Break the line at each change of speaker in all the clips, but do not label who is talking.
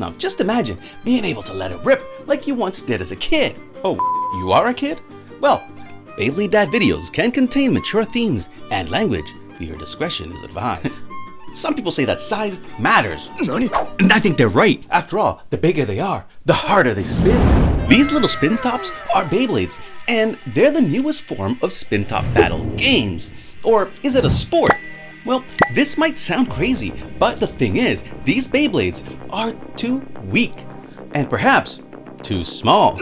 Now just imagine being able to let it rip like you once did as a kid. Oh, you are a kid? Well, Beyblade Dad videos can contain mature themes and language. Your discretion is advised. Some people say that size matters. And I think they're right. After all, the bigger they are, the harder they spin. These little spin tops are Beyblades, and they're the newest form of spin top battle games. Or is it a sport? Well, this might sound crazy, but the thing is, these Beyblades are too weak, and perhaps too small.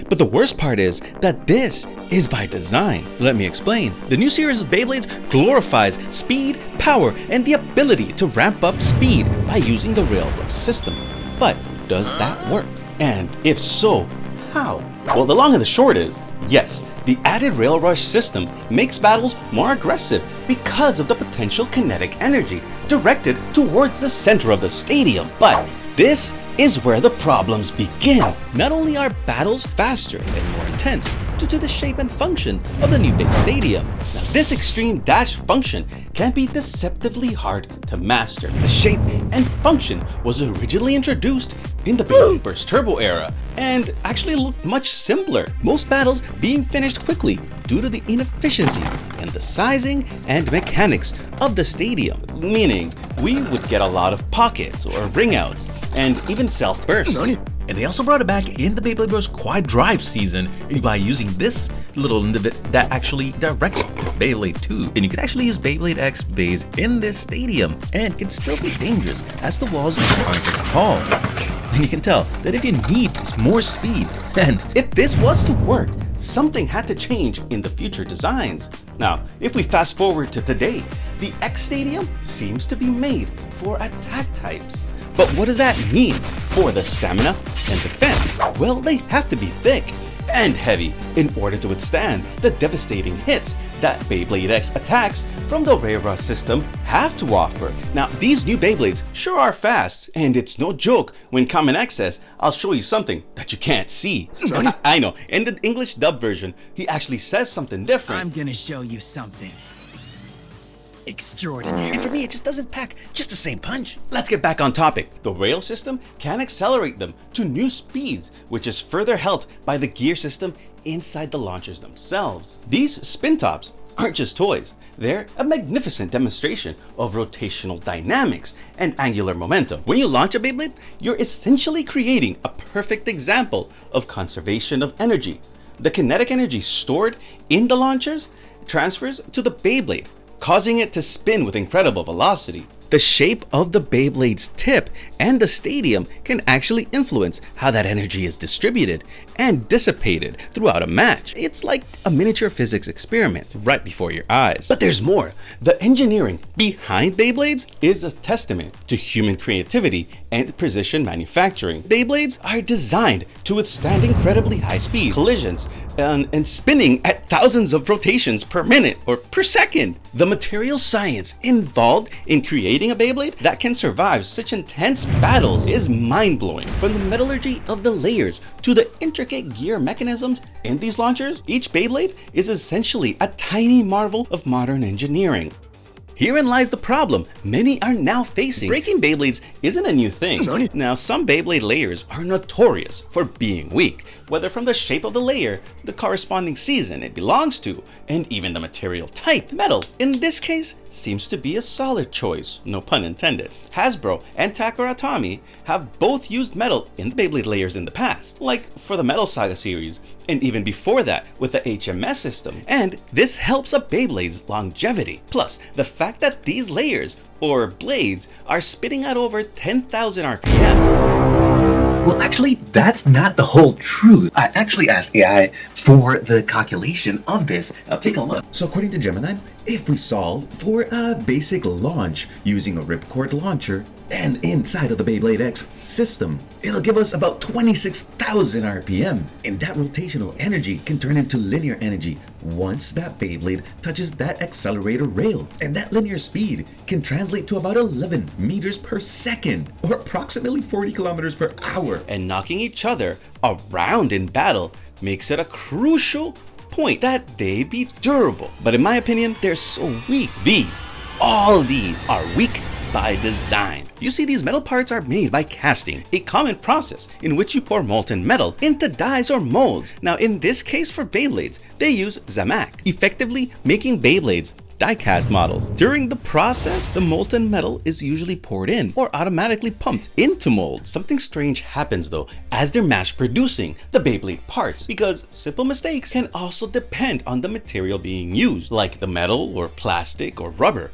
But the worst part is that this is by design. Let me explain. The new series of Beyblades glorifies speed, power, and the ability to ramp up speed by using the rail rush system. But does that work? And if so, how? Well, the long and the short is, yes, the added rail rush system makes battles more aggressive because of the potential kinetic energy directed towards the center of the stadium. But this is where the problems begin. Not only are battles faster and more intense due to the shape and function of the new big stadium. Now, this extreme dash function can be deceptively hard to master. The shape and function was originally introduced in the Beyblade Burst Turbo era and actually looked much simpler. Most battles being finished quickly due to the inefficiencies in the sizing and mechanics of the stadium, meaning we would get a lot of pockets or ring outs and even self-bursts.
And they also brought it back in the Beyblade Bros Quad Drive season by using this little divot that actually directs Beyblade 2. And you can actually use Beyblade X Bays in this stadium and can still be dangerous as the walls aren't as tall. And you can tell that if you need more speed, and if this was to work, something had to change in the future designs. Now, if we fast forward to today, the X Stadium seems to be made for attack types. But what does that mean for the stamina and defense? Well, they have to be thick and heavy in order to withstand the devastating hits that Beyblade X attacks from the rail rush system have to offer. Now, these new Beyblades sure are fast, and it's no joke when Common X says, "I'll show you something that you can't see." I know, in the English dub version, he actually says something different.
I'm gonna show you something extraordinary.
And for me, it just doesn't pack just the same punch.
Let's get back on topic. The rail system can accelerate them to new speeds, which is further helped by the gear system inside the launchers themselves. These spin tops aren't just toys. They're a magnificent demonstration of rotational dynamics and angular momentum. When you launch a Beyblade, you're essentially creating a perfect example of conservation of energy. The kinetic energy stored in the launchers transfers to the Beyblade, causing it to spin with incredible velocity. The shape of the Beyblade's tip and the stadium can actually influence how that energy is distributed and dissipated throughout a match. It's like a miniature physics experiment right before your eyes. But there's more. The engineering behind Beyblades is a testament to human creativity and precision manufacturing. Beyblades are designed to withstand incredibly high speed collisions and spinning at thousands of rotations per minute or per second. The material science involved in creating a Beyblade that can survive such intense battles is mind-blowing. From the metallurgy of the layers to the intricate gear mechanisms in these launchers, each Beyblade is essentially a tiny marvel of modern engineering. Herein lies the problem many are now facing. Breaking Beyblades isn't a new thing. Now, some Beyblade layers are notorious for being weak, whether from the shape of the layer, the corresponding season it belongs to, and even the material type. Metal, in this case, seems to be a solid choice, no pun intended. Hasbro and Takara Tomy have both used metal in the Beyblade layers in the past, like for the Metal Saga series, and even before that with the HMS system. And this helps a Beyblade's longevity. Plus, the fact that these layers, or blades, are spitting at over 10,000 RPM.
Well, actually, that's not the whole truth. I actually asked AI for the calculation of this. Now take a look. So according to Gemini, if we solve for a basic launch using a ripcord launcher and inside of the Beyblade X system, it'll give us about 26,000 RPM. And that rotational energy can turn into linear energy once that Beyblade touches that accelerator rail. And that linear speed can translate to about 11 meters per second, or approximately 40 kilometers per hour.
And knocking each other around in battle makes it a crucial point that they be durable. But in my opinion, they're so weak. All these are weak by design. You see, these metal parts are made by casting, a common process in which you pour molten metal into dies or molds. Now in this case for Beyblades, they use Zamak, effectively making Beyblades die-cast models. During the process, the molten metal is usually poured in or automatically pumped into molds. Something strange happens though as they're mass producing the Beyblade parts, because simple mistakes can also depend on the material being used, like the metal or plastic or rubber,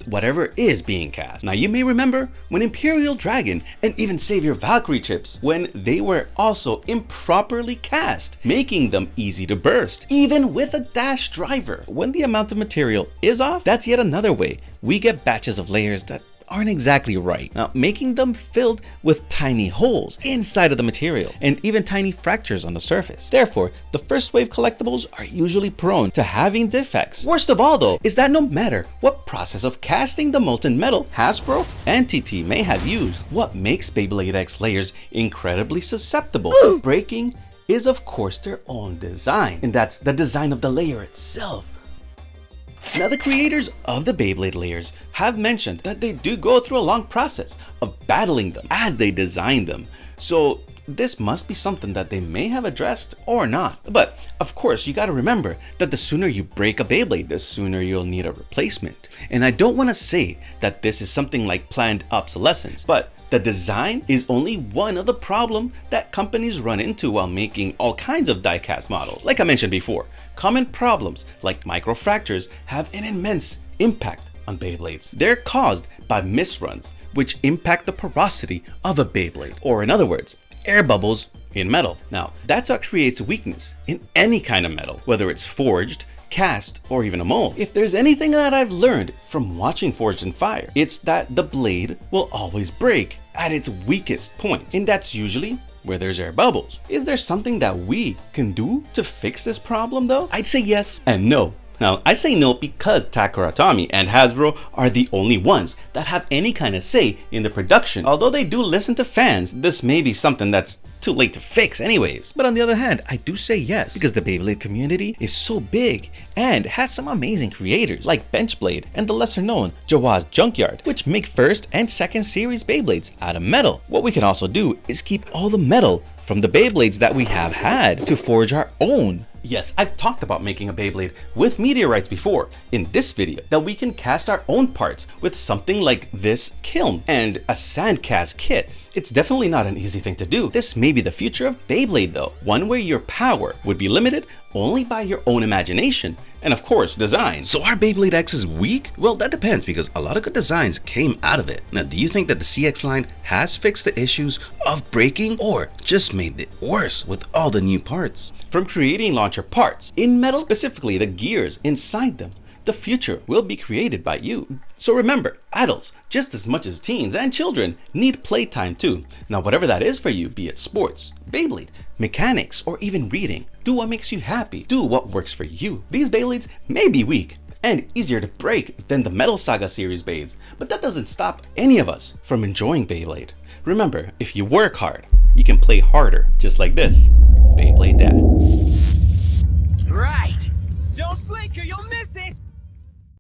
whatever is being cast. Now you may remember when Imperial Dragon and even Savior Valkyrie chips, when they were also improperly cast, making them easy to burst, even with a dash driver. When the amount of material is off, that's yet another way we get batches of layers that aren't exactly right. Now, making them filled with tiny holes inside of the material and even tiny fractures on the surface. Therefore, the first wave collectibles are usually prone to having defects. Worst of all though, is that no matter what process of casting the molten metal Hasbro and TT may have used, what makes Beyblade X layers incredibly susceptible to breaking is of course their own design, and that's the design of the layer itself. Now the creators of the Beyblade layers have mentioned that they do go through a long process of battling them as they design them. So this must be something that they may have addressed or not. But of course you gotta remember that the sooner you break a Beyblade, the sooner you'll need a replacement. And I don't wanna say that this is something like planned obsolescence, but the design is only one of the problems that companies run into while making all kinds of die-cast models. Like I mentioned before, common problems like microfractures have an immense impact on Beyblades. They're caused by misruns, which impact the porosity of a Beyblade, or in other words, air bubbles in metal. Now, that's what creates weakness in any kind of metal, whether it's forged, cast, or even a mold. If there's anything that I've learned from watching Forged in Fire, it's that the blade will always break at its weakest point, and that's usually where there's air bubbles. Is there something that we can do to fix this problem though? I'd say yes and no. Now, I say no because Takara Tomy and Hasbro are the only ones that have any kind of say in the production. Although they do listen to fans, this may be something that's too late to fix anyways. But on the other hand, I do say yes, because the Beyblade community is so big and has some amazing creators like BenchBlade and the lesser known Jawasjunkyard, which make first and second series Beyblades out of metal. What we can also do is keep all the metal from the Beyblades that we have had to forge our own. Yes, I've talked about making a Beyblade with meteorites before in this video, that we can cast our own parts with something like this kiln and a sand cast kit. It's definitely not an easy thing to do. This may be the future of Beyblade though, one where your power would be limited only by your own imagination and of course design. So are Beyblade X's weak? Well, that depends, because a lot of good designs came out of it. Now, do you think that the CX line has fixed the issues of breaking, or just made it worse with all the new parts? From creating launcher parts in metal, specifically the gears inside them, the future will be created by you. So remember, adults, just as much as teens and children, need playtime too. Now, whatever that is for you, be it sports, Beyblade, mechanics, or even reading, do what makes you happy. Do what works for you. These Beyblades may be weak and easier to break than the Metal Saga series Beys, but that doesn't stop any of us from enjoying Beyblade. Remember, if you work hard, you can play harder, just like this Beyblade Dad.
Right! Don't blink or you'll miss!